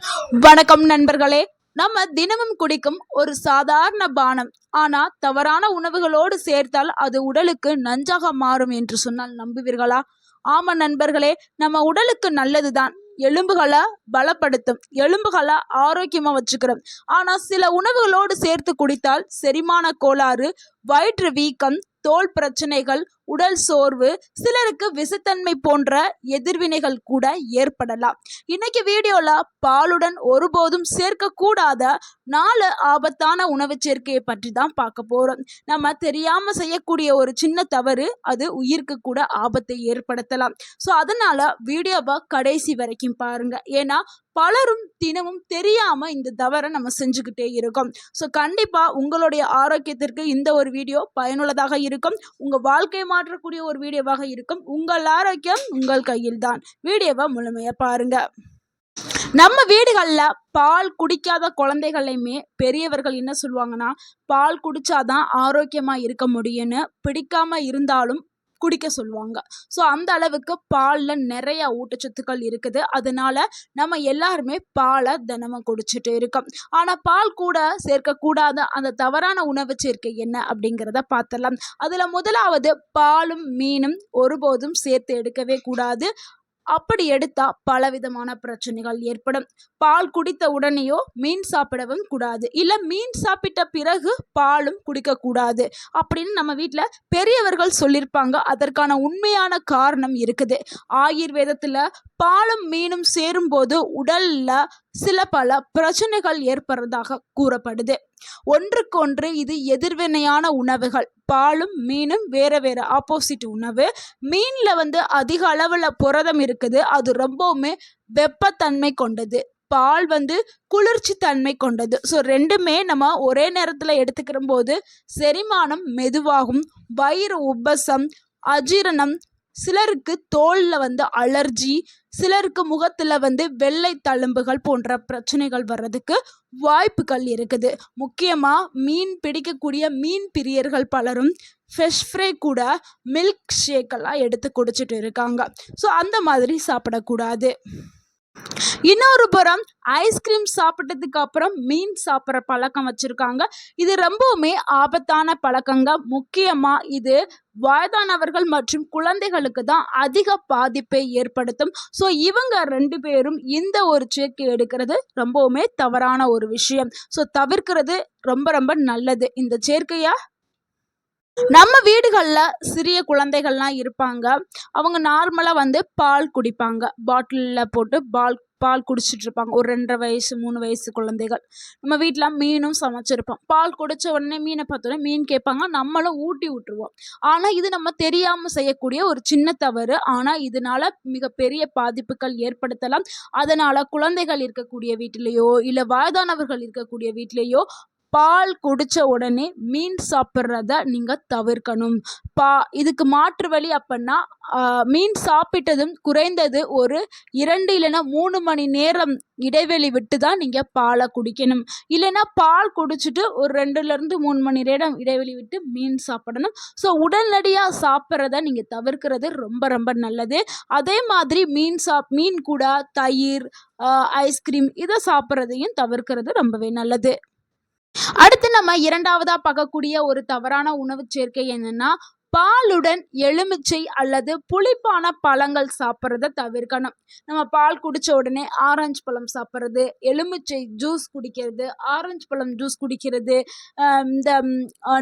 வணக்கம் நண்பர்களே. நம்ம தினமும் குடிக்கும் ஒரு சாதாரண பானம், ஆனா தவறான உணவுகளோடு சேர்த்தால் அது உடலுக்கு நஞ்சாக மாறும் என்று சொன்னால் நம்புவீர்களா? ஆமா நண்பர்களே, நம்ம உடலுக்கு நல்லதுதான், எலும்புகளை பலப்படுத்தும், எலும்புகளை ஆரோக்கியமா வச்சுக்கிறோம். ஆனா சில உணவுகளோடு சேர்த்து குடித்தால் செரிமான கோளாறு, வயிற்று வீக்கம், தோல் பிரச்சனைகள், உடல் சோர்வு, சிலருக்கு விசத்தன்மை போன்ற எதிர்வினைகள் கூட ஏற்படலாம். இன்னைக்கு வீடியோல பாலுடன் ஒருபோதும் சேர்க்க கூடாத 4 ஆபத்தான உணவு சேர்க்கையை பற்றி தான் பார்க்க போறோம். நம்ம தெரியாம செய்யக்கூடிய ஒரு சின்ன தவறு அது உயிருக்கு கூட ஆபத்தை ஏற்படுத்தலாம். ஸோ அதனால வீடியோவை கடைசி வரைக்கும் பாருங்க. ஏன்னா பலரும் தினமும் தெரியாம இந்த தவறை நம்ம செஞ்சுக்கிட்டே இருக்கோம். ஸோ கண்டிப்பா உங்களுடைய ஆரோக்கியத்திற்கு இந்த ஒரு வீடியோ பயனுள்ளதாக இருக்கும். உங்க வாழ்க்கையை மாற்றக்கூடிய ஒரு வீடியோவாக இருக்கும். உங்கள் ஆரோக்கியம் உங்கள் கையில் தான். வீடியோவை முழுமையா பாருங்க. நம்ம வீடுகளில் பால் குடிக்காத குழந்தைகளையுமே பெரியவர்கள் என்ன சொல்லுவாங்கன்னா, பால் குடிச்சாதான் ஆரோக்கியமா இருக்க முடியும்னு, பிடிக்காம இருந்தாலும் குடிக்க சொல்லுவாங்க. ஸோ அந்த அளவுக்கு பாலில் நிறைய ஊட்டச்சத்துக்கள் இருக்குது. அதனால நம்ம எல்லாருமே பாலை தினமும் குடிச்சிட்டு இருக்கோம். ஆனால் பால் கூட சேர்க்கக்கூடாத அந்த தவறான உணவு சேர்க்கை என்ன அப்படிங்கிறத பார்த்துடலாம். அதில் முதலாவது, பாலும் மீனும் ஒருபோதும் சேர்த்து எடுக்கவே கூடாது. அப்படி எடுத்தா பலவிதமான பிரச்சனைகள் ஏற்படும். பால் குடித்த உடனேயோ மீன் சாப்பிடவும் கூடாது, இல்லை மீன் சாப்பிட்ட பிறகு பாலும் குடிக்கக்கூடாது அப்படின்னு நம்ம வீட்டில் பெரியவர்கள் சொல்லியிருப்பாங்க. அதற்கான உண்மையான காரணம் இருக்குது. ஆயுர்வேதத்தில் பாலும் மீனும் சேரும்போது உடல்ல சில பல பிரச்சனைகள் ஏற்படுறதாக கூறப்படுது. ஒன்றுக்கொன்று இது எதிர்வினையான உணவுகள். பாலும் மீனும் வேற வேற ஆப்போசிட் உணவு. மீன்ல அதிக அளவுல புரதம் இருக்குது. அது ரொம்பவுமே வெப்பத்தன்மை கொண்டது. பால் குளிர்ச்சி தன்மை கொண்டது. ஸோ ரெண்டுமே நம்ம ஒரே நேரத்தில் எடுத்துக்கிற போது செரிமானம் மெதுவாகும், வயிறு உப்பசம், அஜீரணம், சிலருக்கு தோல்ல அலர்ஜி, சிலருக்கு முகத்துல வெள்ளை தழும்புகள் போன்ற பிரச்சனைகள் வர்றதுக்கு வாய்ப்புகள் இருக்குது. முக்கியமா மீன் பிடிக்கக்கூடிய மீன் பிரியர்கள் பலரும் ஃபிஷ் ஃப்ரை கூட மில்க் ஷேக்கெல்லாம் எடுத்து குடிச்சிட்டு இருக்காங்க. ஸோ அந்த மாதிரி சாப்பிடக்கூடாது. இன்னொரு புறம் ஐஸ்கிரீம் சாப்பிட்டதுக்கு அப்புறம் மீன் சாப்பிட்ற பழக்கம் வச்சிருக்காங்க. இது ரொம்பவுமே ஆபத்தான பழக்கங்க. முக்கியமா இது வயதானவர்கள் மற்றும் குழந்தைகளுக்கு தான் அதிக பாதிப்பை ஏற்படுத்தும். ஸோ இவங்க 2 பேரும் இந்த ஒரு சேர்க்கை எடுக்கிறது ரொம்பவுமே தவறான ஒரு விஷயம். ஸோ தவிர்க்கிறது ரொம்ப ரொம்ப நல்லது இந்த சேர்க்கையை. நம்ம வீடுகளில் சிறிய குழந்தைகள்லாம் இருப்பாங்க. அவங்க நார்மலாக பால் குடிப்பாங்க. பாட்டிலில் போட்டு பால் குடிச்சிட்டு இருப்பாங்க. ஒரு 2.5 வயசு 3 வயசு குழந்தைகள். நம்ம வீட்டில் மீனும் சமைச்சிருப்போம். பால் குடித்த உடனே மீனை பார்த்தோன்னே மீன் கேட்பாங்க. நம்மளும் ஊட்டி விட்டுருவோம். ஆனால் இது நம்ம தெரியாமல் செய்யக்கூடிய ஒரு சின்ன தவறு. ஆனால் இதனால மிகப்பெரிய பாதிப்புகள் ஏற்படுத்தலாம். அதனால் குழந்தைகள் இருக்கக்கூடிய வீட்டிலேயோ இல்லை வயதானவர்கள் இருக்கக்கூடிய வீட்டிலேயோ பால் குடித்த உடனே மீன் சாப்பிட்றத நீங்கள் தவிர்க்கணும். இதுக்கு மாற்று வழி அப்படின்னா, மீன் சாப்பிட்டதும் குறைந்தது ஒரு 2 இல்லைன்னா 3 மணி நேரம் இடைவெளி விட்டு தான் நீங்கள் பாலை குடிக்கணும். இல்லைன்னா பால் குடிச்சிட்டு ஒரு 2லேருந்து 3 மணி நேரம் இடைவெளி விட்டு மீன் சாப்பிடணும். ஸோ உடனடியாக சாப்பிட்றத நீங்கள் தவிர்க்கிறது ரொம்ப ரொம்ப நல்லது. அதே மாதிரி மீன் கூட தயிர், ஐஸ்கிரீம் இதை சாப்பிட்றதையும் தவிர்க்கிறது ரொம்பவே நல்லது. அடுத்து நம்ம 2வதா பார்க்கக்கூடிய ஒரு தவறான உணவு சேர்க்கை என்னன்னா, பாலுடன் எலுமிச்சை அல்லது புளிப்பான பழங்கள் சாப்பிட்றத தவிர்க்கணும். நம்ம பால் குடித்த உடனே ஆரஞ்சு பழம் சாப்பிட்றது, எலுமிச்சை ஜூஸ் குடிக்கிறது, ஆரஞ்சு பழம் ஜூஸ் குடிக்கிறது, இந்த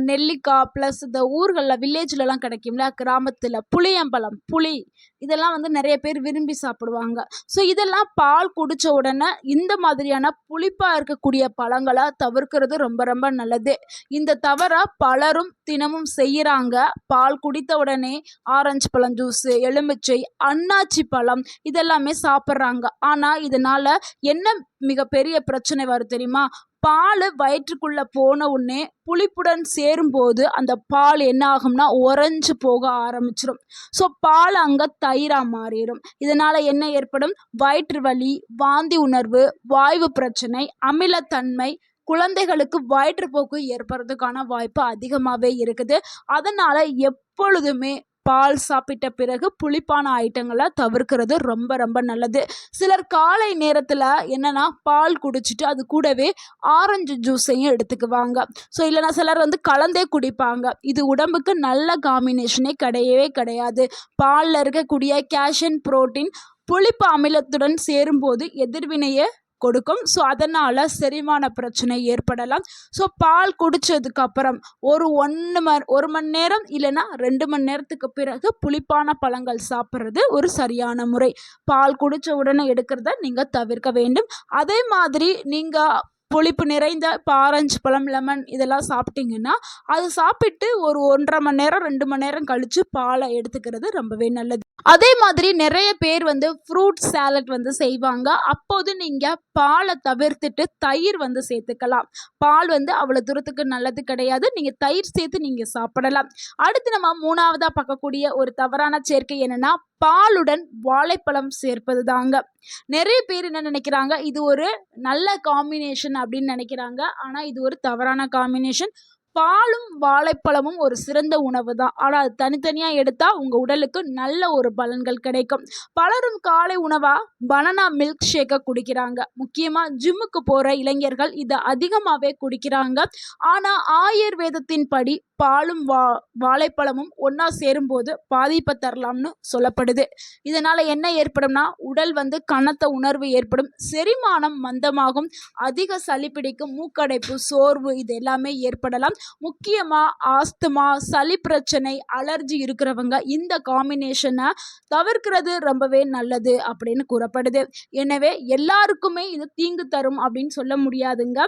நெல்லிக்காய் ப்ளஸ் இந்த ஊர்களில் வில்லேஜ்லலாம் கிடைக்கும்ல, கிராமத்தில் புளியம்பழம், புளி, இதெல்லாம் நிறைய பேர் விரும்பி சாப்பிடுவாங்க. ஸோ இதெல்லாம் பால் குடித்த உடனே இந்த மாதிரியான புளிப்பாக இருக்கக்கூடிய பழங்களை தவிர்க்கிறது ரொம்ப ரொம்ப நல்லது. இந்த தவறை பலரும் தினமும் செய்கிறாங்க. பால் குடித்த உடனே ஆரஞ்சு பழம் ஜூஸு, எலுமிச்சை, அன்னாச்சி பழம் இதெல்லாமே சாப்பிட்றாங்க. ஆனால் இதனால் என்ன மிகப்பெரிய பிரச்சனை வரும் தெரியுமா? பால் வயிற்றுக்குள்ளே போன உடனே புளிப்புடன் சேரும்போது அந்த பால் என்ன ஆகும்னா உறைஞ்சு போக ஆரம்பிச்சிடும். ஸோ பால் அங்கே தயிராக மாறிடும். இதனால் என்ன ஏற்படும்? வயிற்று வலி, வாந்தி உணர்வு, வாய்வு பிரச்சனை, அமிலத்தன்மை, குழந்தைகளுக்கு வயிற்றுப்போக்கு ஏற்படுறதுக்கான வாய்ப்பு அதிகமாகவே இருக்குது. அதனால் எப்பொழுதுமே பால் சாப்பிட்ட பிறகு புளிப்பான ஐட்டங்களை தவிர்க்கிறது ரொம்ப ரொம்ப நல்லது. சிலர் காலை நேரத்தில் என்னன்னா பால் குடிச்சிட்டு அது கூடவே ஆரஞ்சு ஜூஸையும் எடுத்துக்குவாங்க. ஸோ இல்லைனா சிலர் வந்து கலந்தே குடிப்பாங்க. இது உடம்புக்கு நல்ல காம்பினேஷனே கிடையவே கிடையாது. பாலில் இருக்கக்கூடிய கால்சியம், புரோட்டீன் புளிப்பு அமிலத்துடன் சேரும்போது எதிர்வினையை கொடுக்கும். ஸோ அதனால் செரிமான பிரச்சனை ஏற்படலாம். ஸோ பால் குடித்ததுக்கு அப்புறம் ஒரு மணி நேரம் இல்லைன்னா 2 மணி நேரத்துக்கு பிறகு புளிப்பான பழங்கள் சாப்பிட்றது ஒரு சரியான முறை. பால் குடித்த உடனே எடுக்கிறத நீங்கள் தவிர்க்க வேண்டும். அதே மாதிரி நீங்கள் புளிப்பு நிறைந்த இப்போ ஆரஞ்சு பழம், லெமன் இதெல்லாம் சாப்பிட்டிங்கன்னா அது சாப்பிட்டு ஒரு 1.5 மணி நேரம் 2 மணி நேரம் கழித்து பாலை எடுத்துக்கிறது ரொம்பவே நல்லது. அதே மாதிரி நிறைய பேர் வந்து ஃப்ரூட் சாலட் வந்து செய்வாங்க. அப்போது நீங்கள் பாலை தவிர்த்துட்டு தயிர் வந்து சேர்த்துக்கலாம். பால் வந்து அவ்வளோ தூரத்துக்கு நல்லது கிடையாது. நீங்கள் தயிர் சேர்த்து நீங்கள் சாப்பிடலாம். அடுத்து நம்ம 3ஆவதாக பார்க்கக்கூடிய ஒரு தவறான சேர்க்கை என்னென்னா பாலுடன் வாழைப்பழம் சேர்ப்பது தாங்க. நிறைய பேர் என்ன நினைக்கிறாங்க, இது ஒரு நல்ல காம்பினேஷன் அப்படின்னு நினைக்கிறாங்க. ஆனால் இது ஒரு தவறான காம்பினேஷன். பாலும் வாழைப்பழமும் ஒரு சிறந்த உணவு தான். ஆனால் அது தனித்தனியாக எடுத்தால் உங்கள் உடலுக்கு நல்ல ஒரு பலன்கள் கிடைக்கும். பலரும் காலை உணவாக பனானா மில்க் ஷேக்கை குடிக்கிறாங்க. முக்கியமாக ஜிம்முக்கு போகிற இளைஞர்கள் இதை அதிகமாகவே குடிக்கிறாங்க. ஆனால் ஆயுர்வேதத்தின் படி பாலும் வாழைப்பழமும் ஒன்றா சேரும்போது பாதிப்பை தரலாம்னு சொல்லப்படுது. இதனால் என்ன ஏற்படும்னா உடல் வந்து கனத்த உணர்வு ஏற்படும், செரிமானம் மந்தமாகும், அதிக சளி பிடிக்கும், மூக்கடைப்பு, சோர்வு இது எல்லாமே ஏற்படலாம். முக்கியமாக ஆஸ்துமா, சளி பிரச்சனை, அலர்ஜி இருக்கிறவங்க இந்த காம்பினேஷனை தவிர்க்கிறது ரொம்பவே நல்லது அப்படின்னு கூறப்படுது. எனவே எல்லாருக்குமே இது தீங்கு தரும் அப்படின்னு சொல்ல முடியாதுங்க.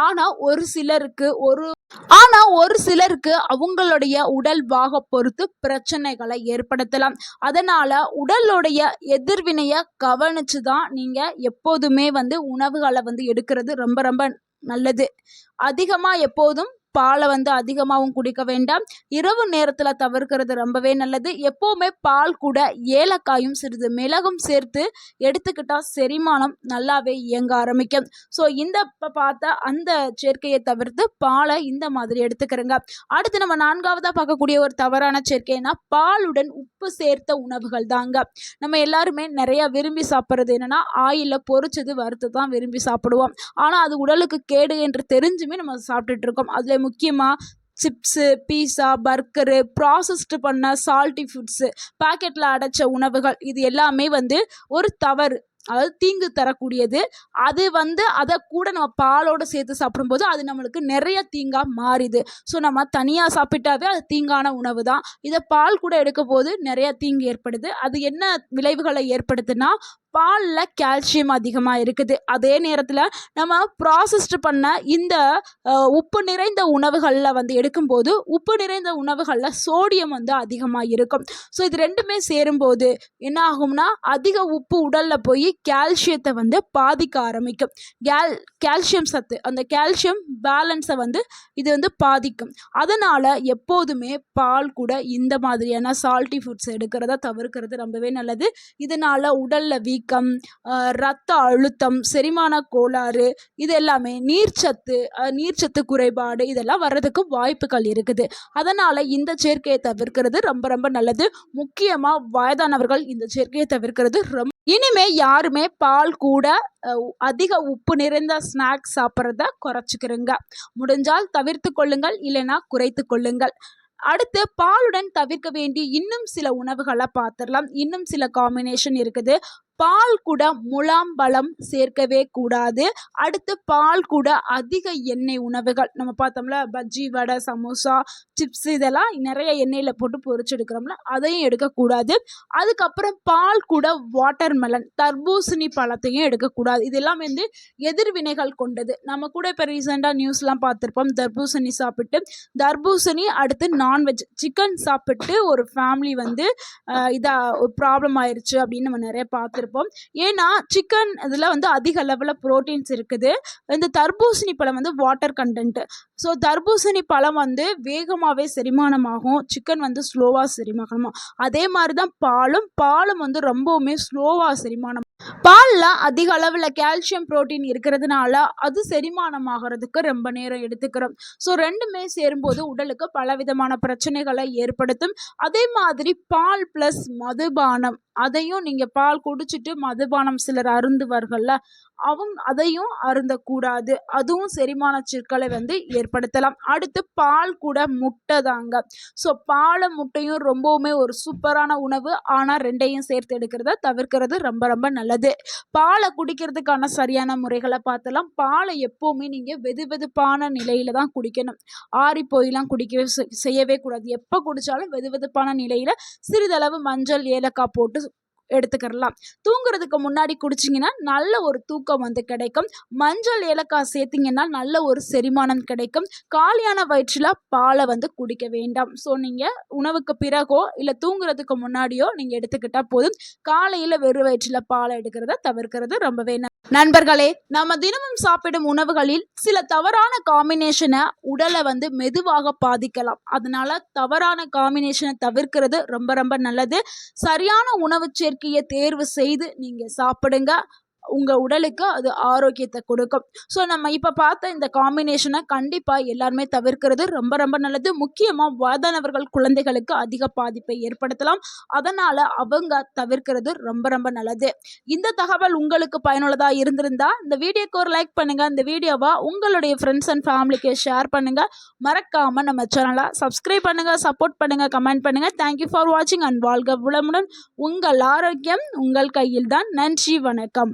ஆனால் ஒரு சிலருக்கு அவங்களுடைய உடல் வாக பொறுத்து பிரச்சனைகளை ஏற்படுத்தலாம். அதனால் உடலுடைய எதிர்வினையை கவனித்து தான் நீங்கள் எப்போதுமே வந்து உணவுகளை வந்து எடுக்கிறது ரொம்ப ரொம்ப நல்லது. அதிகமாக எப்போதும் பாலை வந்து அதிகமாகவும் குடிக்க வேண்டாம். இரவு நேரத்தில் தவிர்க்கிறது ரொம்பவே நல்லது. எப்போவுமே பால் கூட ஏலக்காயும் சிறிது மிளகும் சேர்த்து எடுத்துக்கிட்டால் செரிமானம் நல்லாவே இயங்க ஆரம்பிக்கும். ஸோ இந்த பார்த்த அந்த சேர்க்கையை தவிர்த்து பாலை இந்த மாதிரி எடுத்துக்கிறங்க. அடுத்து நம்ம 4ஆவதாக பார்க்கக்கூடிய ஒரு தவறான சேர்க்கைனா பாலுடன் உப்பு சேர்த்த உணவுகள் தாங்க. நம்ம எல்லாருமே நிறைய விரும்பி சாப்பிட்றது என்னென்னா ஆயிலில் பொரிச்சது வறுத்து தான் விரும்பி சாப்பிடுவோம். ஆனால் அது உடலுக்கு கேடு என்று தெரிஞ்சுமே நம்ம சாப்பிட்டுட்டு இருக்கோம். அதில் முக்கியமாக சிப்ஸு, பீஸா, பர்கரு, ப்ராசஸ்டு பண்ண சால்ட்டி ஃபுட்ஸு, பாக்கெட்டில் அடைச்ச உணவுகள் இது எல்லாமே வந்து ஒரு தவறு, அதாவது தீங்கு தரக்கூடியது. அது வந்து அதை கூட நம்ம பாலோடு சேர்த்து சாப்பிடும்போது அது நம்மளுக்கு நிறைய தீங்காக மாறிது. ஸோ நம்ம தனியாக சாப்பிட்டாவே அது தீங்கான உணவு தான். இதை பால் கூட எடுக்க போது நிறைய தீங்கு ஏற்படுது. அது என்ன விளைவுகளை ஏற்படுத்துனா பாலில் கால்சியம் அதிகமாக இருக்குது. அதே நேரத்தில் நம்ம ப்ராசஸ்டு பண்ண இந்த உப்பு நிறைந்த உணவுகளில் வந்து எடுக்கும்போது உப்பு நிறைந்த உணவுகளில் சோடியம் வந்து அதிகமாக இருக்கும். ஸோ இது ரெண்டுமே சேரும்போது என்ன ஆகும்னா அதிக உப்பு உடலில் போய் கால்சியத்தை வந்து பாதிக்க ஆரம்பிக்கும். கால்சியம் சத்து, அந்த கால்சியம் பேலன்ஸை வந்து இது வந்து பாதிக்கும். அதனால் எப்போதுமே பால் கூட இந்த மாதிரியான சால்ட்டி ஃபுட்ஸ் எடுக்கிறத தவிர்க்கிறது ரொம்பவே நல்லது. இதனால் உடலில் வீக்கம், இரத்த அழுத்தம், செரிமான கோளாறு இது எல்லாமே நீர்ச்சத்து குறைபாடு இதெல்லாம் வர்றதுக்கு வாய்ப்புகள் இருக்குது. அதனால் இந்த சேர்க்கையை தவிர்க்கிறது ரொம்ப ரொம்ப நல்லது. முக்கியமாக வயதானவர்கள் இந்த சேர்க்கையை தவிர்க்கிறது இனிமே யாருமே பால் கூட அதிக உப்பு நிறைந்த ஸ்நாக்ஸ் சாப்பிட்றத குறைச்சிக்கிறங்க. முடிஞ்சால் தவிர்த்து கொள்ளுங்கள், இல்லைன்னா குறைத்து கொள்ளுங்கள். அடுத்து பாலுடன் தவிர்க்க வேண்டிய இன்னும் சில உணவுகளை பார்த்துடலாம். இன்னும் சில காம்பினேஷன் இருக்குது. பால் கூட முலாம்பழம் சேர்க்கவே கூடாது. அடுத்து பால் கூட அதிக எண்ணெய் உணவுகள் நம்ம பார்த்தோம்ல, பஜ்ஜி, வடை, சமோசா, சிப்ஸ் இதெல்லாம் நிறைய எண்ணெயில் போட்டு பொரிச்சு எடுக்கிறோம்ல, அதையும் எடுக்கக்கூடாது. அதுக்கப்புறம் பால் கூட வாட்டர்மெலன், தர்பூசணி பழத்தையும் எடுக்கக்கூடாது. இதெல்லாம் வந்து எதிர்வினைகள் கொண்டது. நம்ம கூட இப்போ ரீசெண்டாக நியூஸ்லாம் பார்த்துருப்போம். தர்பூசணி அடுத்து நான்வெஜ் சிக்கன் சாப்பிட்டு ஒரு ஃபேமிலி வந்து இதாக ப்ராப்ளம் ஆயிடுச்சு அப்படின்னு நம்ம நிறைய பார்த்துருப்போம். ஏன்னா சிக்கன் இதில் வந்து அதிக லெவலில் ப்ரோட்டீன்ஸ் இருக்குது. இந்த தர்பூசணி பழம் வந்து வாட்டர் கண்டென்ட். ஸோ தர்பூசணி பழம் வந்து வேகமாகவே செரிமானமாகும், சிக்கன் வந்து ஸ்லோவாக செரிமானமாகும். அதே மாதிரி தான் பாலும் வந்து ரொம்பவுமே ஸ்லோவாக செரிமானம். பால்ல அதிக அளவுல கால்சியம், புரோட்டீன் இருக்கிறதுனால அது செரிமானம் ஆகுறதுக்கு ரொம்ப நேரம் எடுத்துக்கிறோம். ஸோ 2மே சேரும்போது உடலுக்கு பலவிதமான பிரச்சனைகளை ஏற்படுத்தும். அதே மாதிரி பால் பிளஸ் மதுபானம், அதையும் நீங்க பால் குடிச்சிட்டு மதுபானம் சிலர் அருந்துவார்கள்ல, அதையும் அருந்தக்கூடாது. அதுவும் செரிமான சிக்கலை ஏற்படுத்தலாம். அடுத்து பால் கூட முட்டை தாங்க. ஸோ பாலும் முட்டையும் ரொம்பவுமே ஒரு சூப்பரான உணவு. ஆனா 2யும் சேர்த்து எடுக்கிறத தவிர்க்கிறது ரொம்ப ரொம்ப நல்லது. பாலை குடிக்கிறதுக்கான சரியான முறைகளை பார்த்தலாம். பாலை எப்பவுமே நீங்க வெதுவெதுப்பான நிலையில தான் குடிக்கணும். ஆறி போயெல்லாம் குடிக்கவே செய்யவே கூடாது. எப்போ குடிச்சாலும் வெதுவெதுப்பான நிலையில சிறிதளவு மஞ்சள், ஏலக்காய் போட்டு எடுத்துக்கிறலாம். தூங்குறதுக்கு முன்னாடி குடிச்சிங்கன்னா நல்ல ஒரு தூக்கம் கிடைக்கும். மஞ்சள், ஏலக்காய் சேர்த்திங்கன்னா நல்ல ஒரு செரிமானம் கிடைக்கும். காலியான வயிற்றில் பாலை குடிக்க வேண்டாம். ஸோ நீங்கள் உணவுக்கு பிறகோ இல்லை தூங்குறதுக்கு முன்னாடியோ நீங்கள் எடுத்துக்கிட்டால் போதும். காலையில் வெறும் வயிற்றில் பாலை எடுக்கிறத தவிர்க்கிறது ரொம்பவே நண்பர்களே, நம்ம தினமும் சாப்பிடும் உணவுகளில் சில தவறான காம்பினேஷனை உடலை மெதுவாக பாதிக்கலாம். அதனால தவறான காம்பினேஷனை தவிர்க்கிறது ரொம்ப ரொம்ப நல்லது. சரியான உணவு சேர்க்கையை தேர்வு செய்து நீங்க சாப்பிடுங்க. உங்க உடலுக்கு அது ஆரோக்கியத்தை கொடுக்கும். ஸோ நம்ம இப்போ பார்த்த இந்த காம்பினேஷனை கண்டிப்பாக எல்லாருமே தவிர்க்கிறது ரொம்ப ரொம்ப நல்லது. முக்கியமாக வயதானவர்கள், குழந்தைகளுக்கு அதிக பாதிப்பை ஏற்படுத்தலாம். அதனால் அவங்க தவிர்க்கிறது ரொம்ப ரொம்ப நல்லது. இந்த தகவல் உங்களுக்கு பயனுள்ளதாக இருந்திருந்தா இந்த வீடியோக்கு ஒரு லைக் பண்ணுங்கள். இந்த வீடியோவை உங்களுடைய ஃப்ரெண்ட்ஸ் அண்ட் ஃபேமிலிக்கு ஷேர் பண்ணுங்கள். மறக்காமல் நம்ம சேனலை சப்ஸ்கிரைப் பண்ணுங்கள், சப்போர்ட் பண்ணுங்கள், கமெண்ட் பண்ணுங்கள். தேங்க்யூ ஃபார் வாட்சிங் அண்ட் வாழ்க வளமுடன். உங்கள் ஆரோக்கியம் உங்கள் கையில் தான். நன்றி, வணக்கம்.